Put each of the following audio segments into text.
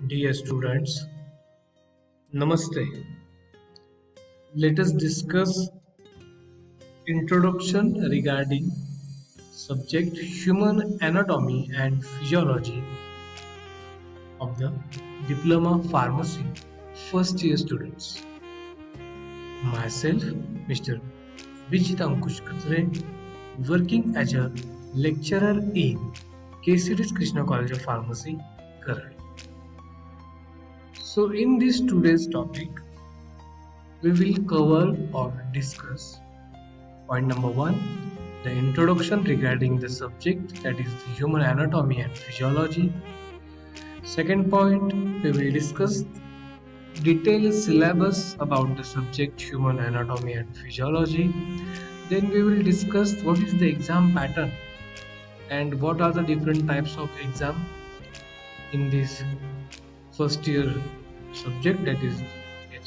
Dear students, Namaste. Let us discuss introduction regarding subject human anatomy and physiology of the Diploma Pharmacy first year students. Myself, Mr. Vijit Ankush Katre, working as a lecturer in KCD's Krishna College of Pharmacy, Karad. So in this today's topic, we will cover or discuss point number 1, the introduction regarding the subject, that is the human anatomy and physiology. Second point, we will discuss detailed syllabus about the subject human anatomy and physiology. Then we will discuss what is the exam pattern and what are the different types of exam in this first year subject, that is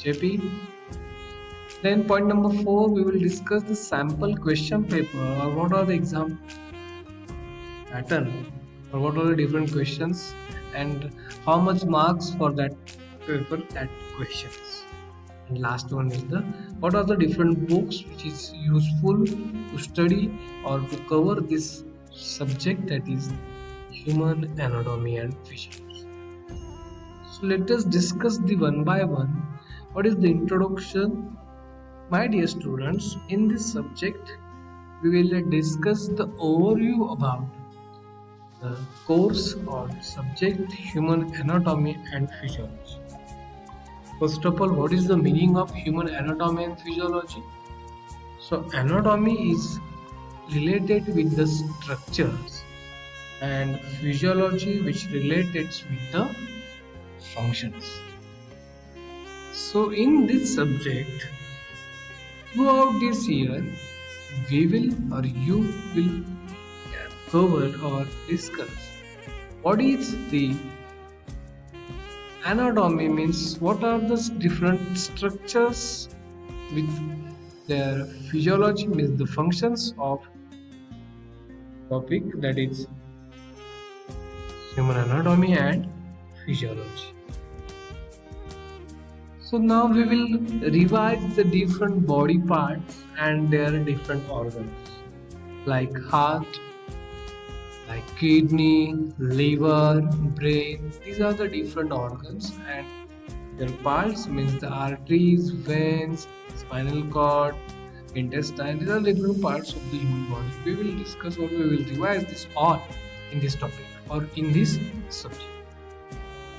HAP. Then point number 4, we will discuss the sample question paper, or what are the exam pattern, or what are the different questions and how much marks for that paper, that questions. And last one is the what are the different books which is useful to study or to cover this subject, that is human anatomy and physiology. So let us discuss the one by one. What is the introduction? My dear students, in this subject, we will discuss the overview about the course or subject human anatomy and physiology. First of all, what is the meaning of human anatomy and physiology? So, anatomy is related with the structures and physiology which related with the functions. So, in this subject, throughout this year, we will or you will cover or discuss what is the anatomy, means what are the different structures, with their physiology means the functions of topic, that is human anatomy and physiology. So now we will revise the different body parts and their different organs, like heart, like kidney, liver, brain. These are the different organs, and their parts means the arteries, veins, spinal cord, intestine. These are different parts of the human body. We will discuss or we will revise this all in this topic or in this subject.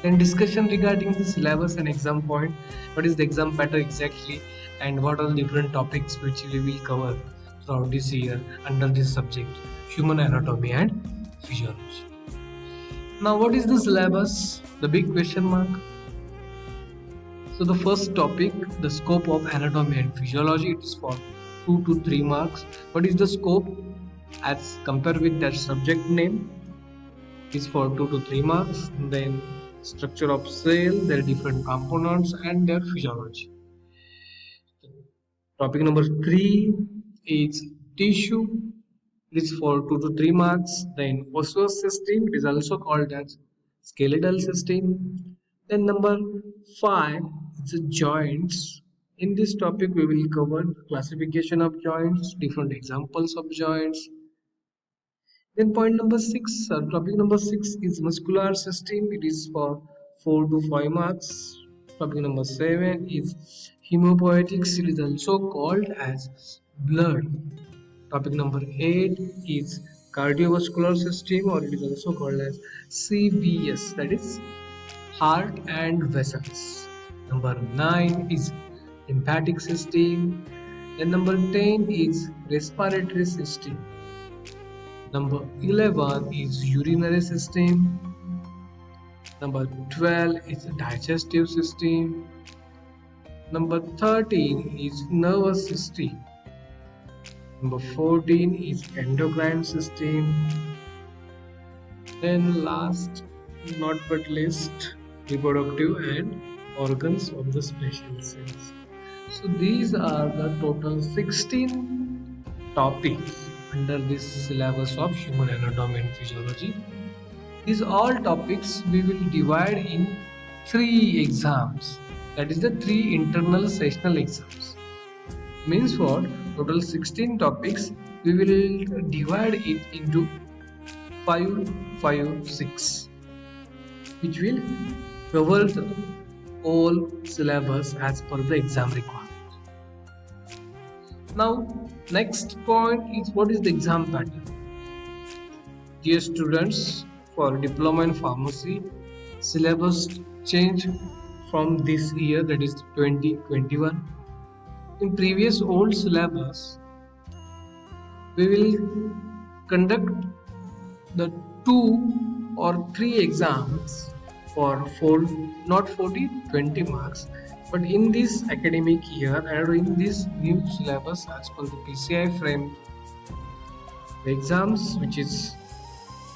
Then discussion regarding the syllabus and exam point. What is the exam pattern exactly, and what are the different topics which we will cover throughout this year under this subject, human anatomy and physiology. Now, what is the syllabus? The big question mark. So the first topic, the scope of anatomy and physiology, it is for 2 to 3 marks. What is the scope as compared with that subject name? It is for 2 to 3 marks. Then structure of cell, their different components and their physiology. Topic number 3 is tissue. It is for 2 to 3 marks. Then osseous system, it is also called as skeletal system. Then number 5 is joints. In this topic we will cover classification of joints, different examples of joints. Then point number 6, topic number 6 is muscular system. It is for 4 to 5 marks. Topic number 7 is hemopoetics. It is also called as blood. Topic number 8 is cardiovascular system, or it is also called as CVS, that is heart and vessels. Number 9 is lymphatic system. Then number 10 is respiratory system. Number 11 is urinary system. Number 12 is digestive system. Number 13 is nervous system. Number 14 is endocrine system. Then last not but least, reproductive and organs of the special cells. So these are the total 16 topics under this syllabus of human anatomy and physiology. These all topics we will divide in 3 exams. That is the 3 internal sessional exams. Means what? Total 16 topics. We will divide it into 5, 5, 6, which will cover the whole syllabus as per the exam requirement. Now, next point is what is the exam pattern? Dear students, for diploma in pharmacy, syllabus change from this year, that is 2021. In previous old syllabus, we will conduct the 2 or 3 exams for not 40, 20 marks. But in this academic year and in this new syllabus as per the PCI frame, the exams, which is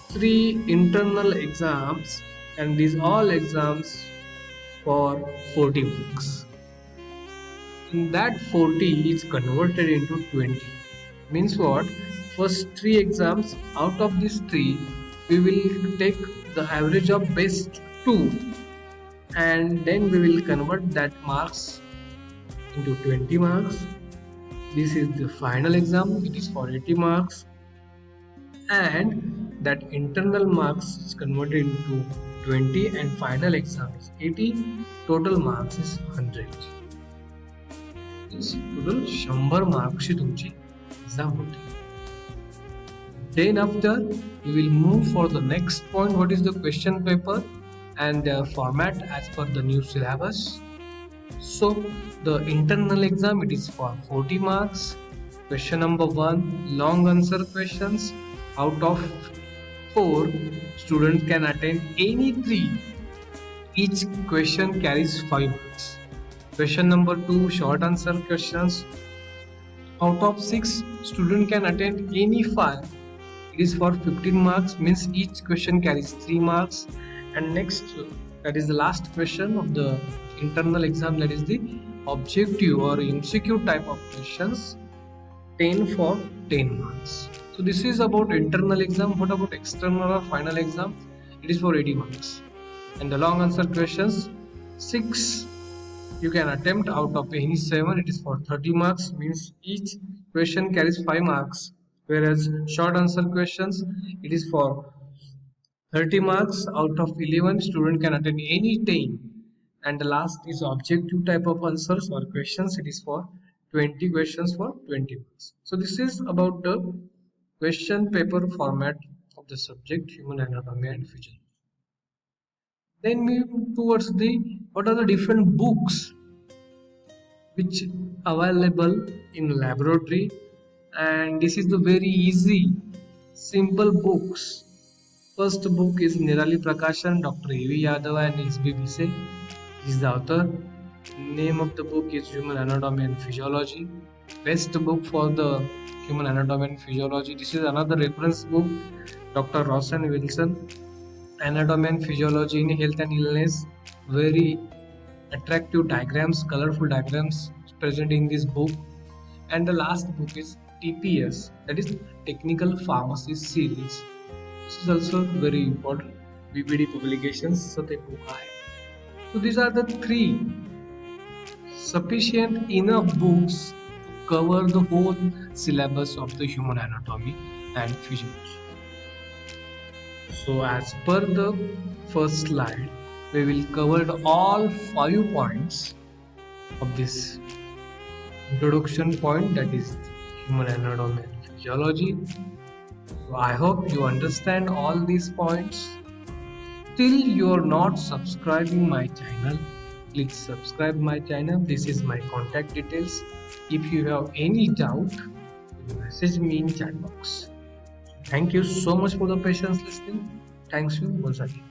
3 internal exams, and these all exams for 40 marks. In that 40 is converted into 20. Means what? First 3 exams, out of these 3, we will take the average of best 2, and then we will convert that marks into 20 marks. This is the final exam, it is for 80 marks, and that internal marks is converted into 20, and final exam is 80, total marks is 100. Total 100 मार्क्सची तुमची exam होती. Then after we will move for the next point, what is the question paper and the format as per the new syllabus. So the internal exam, it is for 40 marks. Question number 1, long answer questions. Out of 4, student can attend any 3. Each question carries 5 marks. Question number 2, short answer questions. Out of 6, student can attend any 5. It is for 15 marks, means each question carries 3 marks. And next, that is the last question of the internal exam, that is the objective or MCQ type of questions, 10 for 10 marks. So this is about internal exam. What about external or final exam? It is for 80 marks. And the long answer questions, 6 you can attempt out of any 7, it is for 30 marks, means each question carries 5 marks. Whereas short answer questions, it is for 30 marks. Out of 11, student can attend any 10. And the last is objective type of answers or questions, it is for 20 questions for 20 marks. So this is about the question paper format of the subject human anatomy and physiology. Then move towards the what are the different books which available in laboratory, and this is the very easy simple books. First book is Nirali Prakashan, Dr. A.V. Yadav and S.B. Bise is the author. Name of the book is Human Anatomy and Physiology. Best book for the Human Anatomy and Physiology. This is another reference book, Dr. Ross and Wilson, Anatomy and Physiology in Health and Illness. Very attractive diagrams, colorful diagrams present in this book. And the last book is TPS, that is Technical Pharmacy Series. This is also very important BBD publications. So these are the 3 sufficient enough books to cover the whole syllabus of the human anatomy and physiology. So as per the first slide, we will cover all 5 points of this introduction point, that is human anatomy and physiology. So I hope you understand all these points. Till you are not subscribing my channel, please subscribe my channel. This is my contact details. If you have any doubt, message me in chat box. Thank you so much for the patience listening. Thanks you once again.